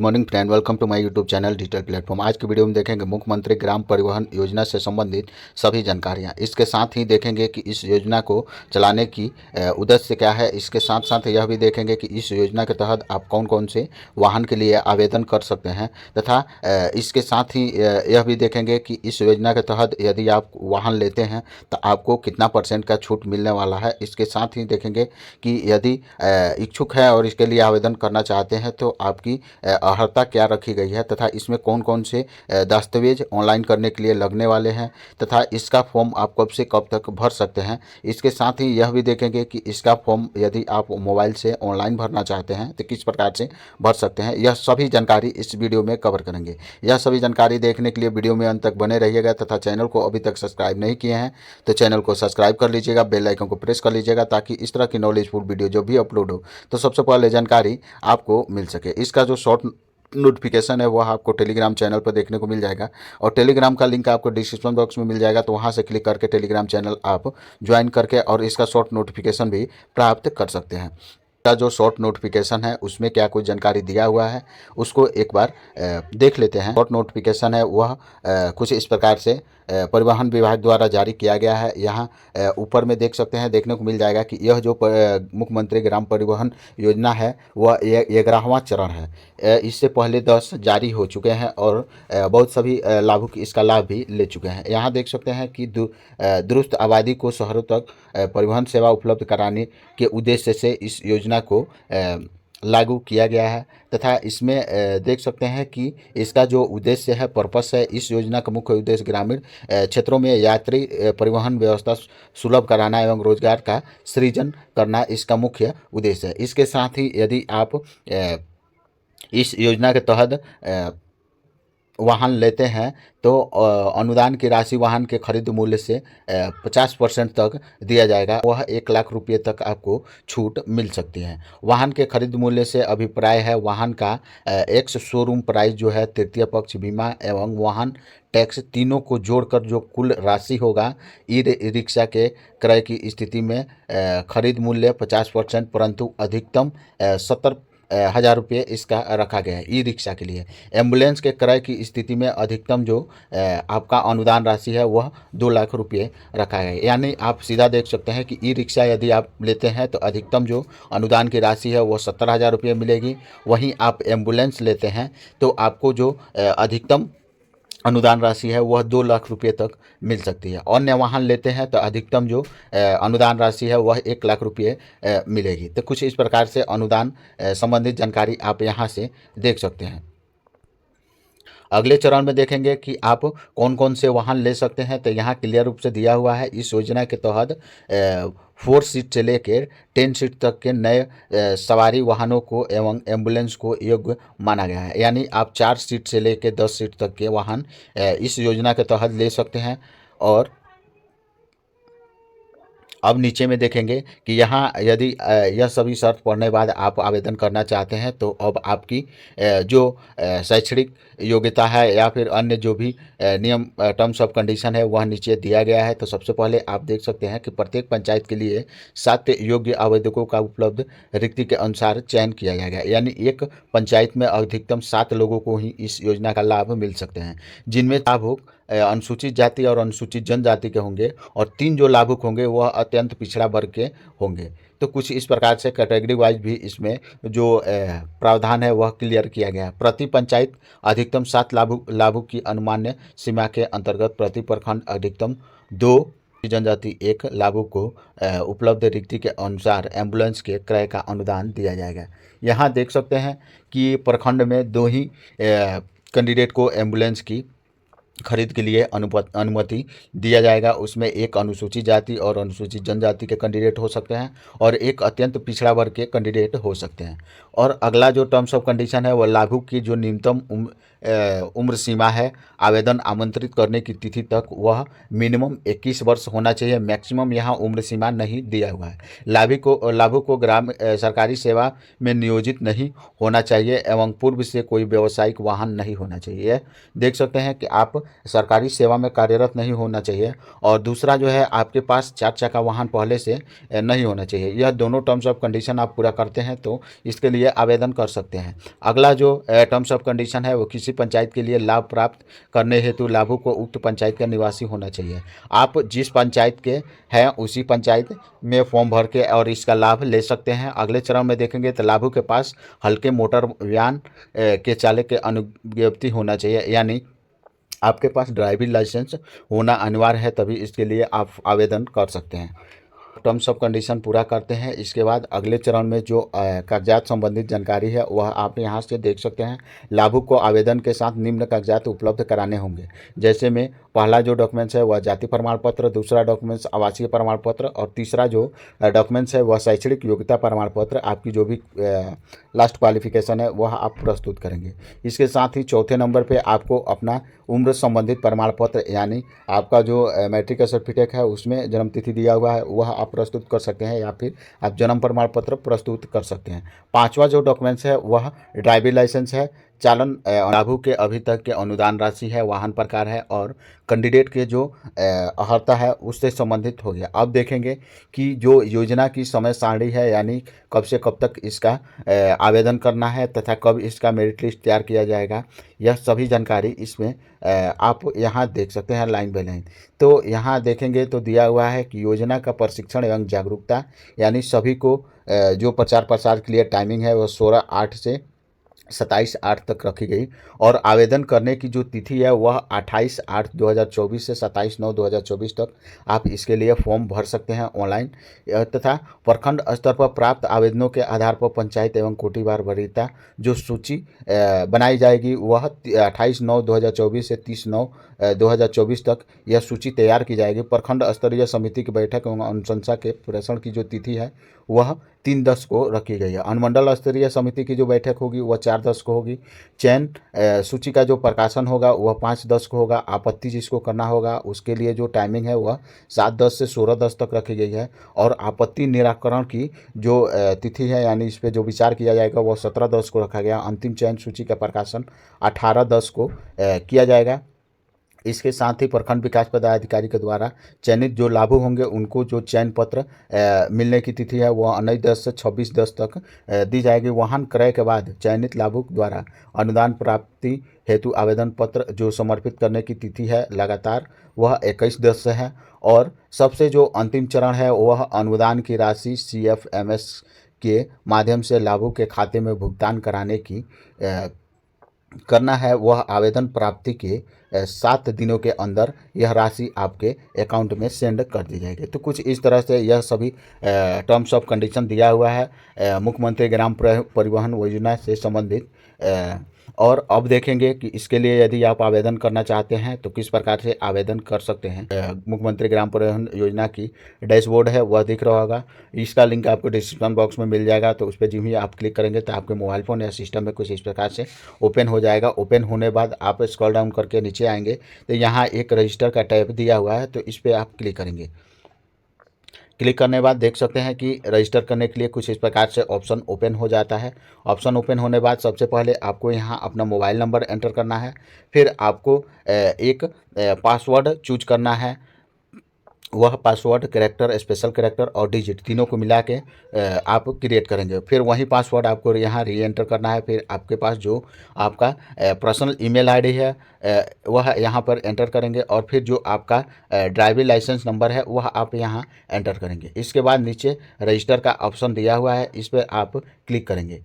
Morning friend, welcome to my YouTube channel digital platform. आज की video में देखेंगे मुख्यमंत्री ग्राम परिवहन योजना से संबंधित सभी जानकारियां। इसके साथ ही देखेंगे कि इस योजना को चलाने की उद्देश्य क्या है। इसके साथ साथ यह भी देखेंगे कि इस योजना के तहत आप कौन कौन से वाहन के लिए आवेदन कर सकते हैं, तथा इसके साथ ही यह भी देखेंगे कि इस योजना के तहत यदि आप वाहन लेते हैं तो आपको कितना % का छूट मिलने वाला है। इसके साथ ही देखेंगे कि यदि इच्छुक है और इसके लिए आवेदन करना चाहते हैं तो आपकी अर्हता क्या रखी गई है, तथा इसमें कौन कौन से दस्तावेज ऑनलाइन करने के लिए लगने वाले हैं, तथा इसका फॉर्म आप कब से कब तक भर सकते हैं। इसके साथ ही यह भी देखेंगे कि इसका फॉर्म यदि आप मोबाइल से ऑनलाइन भरना चाहते हैं तो किस प्रकार से भर सकते हैं। यह सभी जानकारी इस वीडियो में कवर करेंगे। यह सभी जानकारी देखने के लिए वीडियो में अंत तक बने रहिएगा, तथा चैनल को अभी तक सब्सक्राइब नहीं किए हैं तो चैनल को सब्सक्राइब कर लीजिएगा, बेल आइकन को प्रेस कर लीजिएगा, ताकि इस तरह की नॉलेजफुल वीडियो जो भी अपलोड हो तो सबसे पहले जानकारी आपको मिल सके। इसका जो शॉर्ट नोटिफिकेशन है वह आपको टेलीग्राम चैनल पर देखने को मिल जाएगा, और टेलीग्राम का लिंक आपको डिस्क्रिप्शन बॉक्स में मिल जाएगा, तो वहां से क्लिक करके टेलीग्राम चैनल आप ज्वाइन करके और इसका शॉर्ट नोटिफिकेशन भी प्राप्त कर सकते हैं। का जो शॉर्ट नोटिफिकेशन है उसमें क्या कुछ जानकारी दिया हुआ है उसको एक बार देख लेते हैं। शॉर्ट नोटिफिकेशन है वह कुछ इस प्रकार से परिवहन विभाग द्वारा जारी किया गया है। यहाँ ऊपर में देख सकते हैं, देखने को मिल जाएगा कि यह जो मुख्यमंत्री ग्राम परिवहन योजना है वह 11वां चरण है। इससे पहले 10 जारी हो चुके हैं और बहुत सभी लाभुक इसका लाभ भी ले चुके हैं। यहाँ देख सकते हैं कि दुरुस्त आबादी को शहरों तक परिवहन सेवा उपलब्ध कराने के उद्देश्य से इस योजना को लागू किया गया है, तथा इसमें देख सकते हैं कि इसका जो उद्देश्य है, पर्पस है, इस योजना का मुख्य उद्देश्य ग्रामीण क्षेत्रों में यात्री परिवहन व्यवस्था सुलभ कराना एवं रोजगार का सृजन करना इसका मुख्य उद्देश्य है। इसके साथ ही यदि आप इस योजना के तहत वाहन लेते हैं तो अनुदान की राशि वाहन के खरीद मूल्य से 50% तक दिया जाएगा। वह 1 लाख रुपये तक आपको छूट मिल सकती है। वाहन के खरीद मूल्य से अभिप्राय है वाहन का एक्स शोरूम प्राइस जो है, तृतीय पक्ष बीमा एवं वाहन टैक्स तीनों को जोड़कर जो कुल राशि होगा। ई रिक्शा के क्रय की स्थिति में खरीद मूल्य 50%, परंतु अधिकतम 70,000 रुपये इसका रखा गया है ई रिक्शा के लिए। एम्बुलेंस के क्रय की स्थिति में अधिकतम जो आपका अनुदान राशि है वह 2 लाख रुपये रखा गया है। यानी आप सीधा देख सकते हैं कि ई रिक्शा यदि आप लेते हैं तो अधिकतम जो अनुदान की राशि है वह 70,000 रुपये मिलेगी। वहीं आप एम्बुलेंस लेते हैं तो आपको जो अधिकतम अनुदान राशि है वह 2 लाख रुपये तक मिल सकती है। अन्य वाहन लेते हैं तो अधिकतम जो अनुदान राशि है वह 1 लाख रुपये मिलेगी। तो कुछ इस प्रकार से अनुदान संबंधित जानकारी आप यहाँ से देख सकते हैं। अगले चरण में देखेंगे कि आप कौन कौन से वाहन ले सकते हैं, तो यहाँ क्लियर रूप से दिया हुआ है। इस योजना के तहत 4 सीट से लेकर 10 सीट तक के नए सवारी वाहनों को एवं एम्बुलेंस को योग्य माना गया है। यानी आप 4 सीट से लेकर 10 सीट तक के वाहन इस योजना के तहत ले सकते हैं। और अब नीचे में देखेंगे कि यहाँ यदि यह सभी शर्त पढ़ने बाद आप आवेदन करना चाहते हैं तो अब आपकी जो शैक्षणिक योग्यता है या फिर अन्य जो भी नियम टर्म्स ऑफ कंडीशन है वह नीचे दिया गया है। तो सबसे पहले आप देख सकते हैं कि प्रत्येक पंचायत के लिए 7 योग्य आवेदकों का उपलब्ध रिक्ति के अनुसार चयन किया जाएगा। यानी एक पंचायत में अधिकतम 7 लोगों को ही इस योजना का लाभ मिल सकते हैं, जिनमें लाभुक अनुसूचित जाति और अनुसूचित जनजाति के होंगे, और 3 जो लाभुक होंगे वह अत्यंत पिछड़ा वर्ग के होंगे। तो कुछ इस प्रकार से कैटेगरी वाइज भी इसमें जो प्रावधान है वह क्लियर किया गया है। प्रति पंचायत अधिकतम 7 लाभुक की अनुमान्य सीमा के अंतर्गत प्रति प्रखंड अधिकतम 2 जनजाति 1 लाभुक को उपलब्ध रिक्ति के अनुसार एम्बुलेंस के क्रय का अनुदान दिया जाएगा। यहाँ देख सकते हैं कि प्रखंड में 2 ही कैंडिडेट को एम्बुलेंस की खरीद के लिए अनुमति दिया जाएगा। उसमें एक अनुसूचित जाति और अनुसूचित जनजाति के कैंडिडेट हो सकते हैं, और एक अत्यंत पिछड़ा वर्ग के कैंडिडेट हो सकते हैं। और अगला जो टर्म्स ऑफ कंडीशन है वह लाभुक की जो न्यूनतम उम्र सीमा है आवेदन आमंत्रित करने की तिथि तक वह मिनिमम 21 वर्ष होना चाहिए। मैक्सिमम यहाँ उम्र सीमा नहीं दिया हुआ है। लाभुक को ग्राम सरकारी सेवा में नियोजित नहीं होना चाहिए एवं पूर्व से कोई व्यावसायिक वाहन नहीं होना चाहिए। देख सकते हैं कि आप सरकारी सेवा में कार्यरत नहीं होना चाहिए और दूसरा जो है आपके पास 4 चक्का वाहन पहले से नहीं होना चाहिए। यह दोनों टर्म्स ऑफ कंडीशन आप पूरा करते हैं तो इसके लिए आवेदन कर सकते हैं। अगला जो टर्म्स ऑफ कंडीशन है वो किसी पंचायत के लिए लाभ प्राप्त करने हेतु लाभुक को उक्त पंचायत का निवासी होना चाहिए। आप जिस पंचायत के हैं उसी पंचायत में फॉर्म भर के और इसका लाभ ले सकते हैं। अगले चरण में देखेंगे तो लाभुक के पास हल्के मोटर यान के चालक के अनुज्ञप्ति होना चाहिए, यानी आपके पास ड्राइविंग लाइसेंस होना अनिवार्य है, तभी इसके लिए आप आवेदन कर सकते हैं। टर्म्स ऑफ कंडीशन पूरा करते हैं। इसके बाद अगले चरण में जो कागजात संबंधित जानकारी है वह आप यहाँ से देख सकते हैं। लाभुक को आवेदन के साथ निम्न कागजात उपलब्ध कराने होंगे, जैसे में पहला जो डॉक्यूमेंट्स है वह जाति प्रमाण पत्र, दूसरा डॉक्यूमेंट्स आवासीय प्रमाण पत्र और तीसरा जो डॉक्यूमेंट्स है वह शैक्षणिक योग्यता प्रमाण पत्र। आपकी जो भी लास्ट क्वालिफिकेशन है वह आप प्रस्तुत करेंगे। इसके साथ ही चौथे नंबर पर आपको अपना उम्र संबंधित प्रमाण पत्र, यानी आपका जो मैट्रिक का सर्टिफिकेट है उसमें जन्म तिथि दिया हुआ है वह आप प्रस्तुत कर सकते हैं, या फिर आप जन्म प्रमाण पत्र प्रस्तुत कर सकते हैं। पांचवा जो डॉक्यूमेंट्स है वह ड्राइविंग लाइसेंस है, चालन लाभुक के अभी तक के अनुदान राशि है, वाहन प्रकार है और कैंडिडेट के जो अर्हता है उससे संबंधित हो गया। अब देखेंगे कि जो योजना की समय सारणी है, यानी कब से कब तक इसका आवेदन करना है तथा कब इसका मेरिट लिस्ट तैयार किया जाएगा, यह सभी जानकारी इसमें आप यहाँ देख सकते हैं लाइन बाय लाइन। तो यहाँ देखेंगे तो दिया हुआ है कि योजना का प्रशिक्षण एवं जागरूकता, यानी सभी को जो प्रचार प्रसार के लिए टाइमिंग है वह 16/8 से 27/8 तक रखी गई और आवेदन करने की जो तिथि है वह 28/8/2024 से 27/9/2024 तक आप इसके लिए फॉर्म भर सकते हैं ऑनलाइन। तथा प्रखंड स्तर पर प्राप्त आवेदनों के आधार पर पंचायत एवं कोटिवार वरीयता जो सूची बनाई जाएगी वह 28/9/2024 से 30/9/2024 तक यह सूची तैयार की जाएगी। प्रखंड स्तरीय समिति की बैठक एवं अनुशंसा के प्रेषण की जो तिथि है वह 3/10 को रखी गई है। अनुमंडल स्तरीय समिति की जो बैठक होगी वह 4/10 को होगी। चयन सूची का जो प्रकाशन होगा वह 5/10 को होगा। आपत्ति जिसको करना होगा उसके लिए जो टाइमिंग है वह 7/10 से 16/10 तक रखी गई है और आपत्ति निराकरण की जो तिथि है, यानी इस पर जो विचार किया जाएगा वह 17/10 को रखा गया। अंतिम चयन सूची का प्रकाशन 18/10 को किया जाएगा। इसके साथ ही प्रखंड विकास पदाधिकारी के द्वारा चयनित जो लाभुक होंगे उनको जो चयन पत्र मिलने की तिथि है वह 19/10 से 26/10 तक दी जाएगी। वाहन क्रय के बाद चयनित लाभुक द्वारा अनुदान प्राप्ति हेतु आवेदन पत्र जो समर्पित करने की तिथि है लगातार वह 21/10 से है और सबसे जो अंतिम चरण है वह अनुदान की राशि CFMS के माध्यम से लाभुक के खाते में भुगतान कराने की करना है। वह आवेदन प्राप्ति के 7 दिनों के अंदर यह राशि आपके अकाउंट में सेंड कर दी जाएगी। तो कुछ इस तरह से यह सभी टर्म्स ऑफ कंडीशन दिया हुआ है मुख्यमंत्री ग्राम परिवहन योजना से संबंधित। और अब देखेंगे कि इसके लिए यदि आप आवेदन करना चाहते हैं तो किस प्रकार से आवेदन कर सकते हैं। मुख्यमंत्री ग्राम परिवहन योजना की डैशबोर्ड है वह दिख रहा होगा, इसका लिंक आपको डिस्क्रिप्शन बॉक्स में मिल जाएगा। तो उस पर जो ही आप क्लिक करेंगे तो आपके मोबाइल फ़ोन या सिस्टम में कुछ इस प्रकार से ओपन हो जाएगा। ओपन होने बाद आप स्क्रॉल डाउन करके नीचे आएंगे तो यहाँ एक रजिस्टर का टैब दिया हुआ है, तो इस पर आप क्लिक करेंगे। क्लिक करने के बाद देख सकते हैं कि रजिस्टर करने के लिए कुछ इस प्रकार से ऑप्शन ओपन हो जाता है। ऑप्शन ओपन होने बाद सबसे पहले आपको यहाँ अपना मोबाइल नंबर एंटर करना है, फिर आपको एक पासवर्ड चूज करना है। वह पासवर्ड कैरेक्टर, स्पेशल कैरेक्टर और डिजिट तीनों को मिला के आप क्रिएट करेंगे। फिर वही पासवर्ड आपको यहाँ री एंटर करना है। फिर आपके पास जो आपका पर्सनल ईमेल आईडी है वह यहाँ पर एंटर करेंगे और फिर जो आपका ड्राइविंग लाइसेंस नंबर है वह आप यहाँ एंटर करेंगे। इसके बाद नीचे रजिस्टर का ऑप्शन दिया हुआ है, इस पर आप क्लिक करेंगे।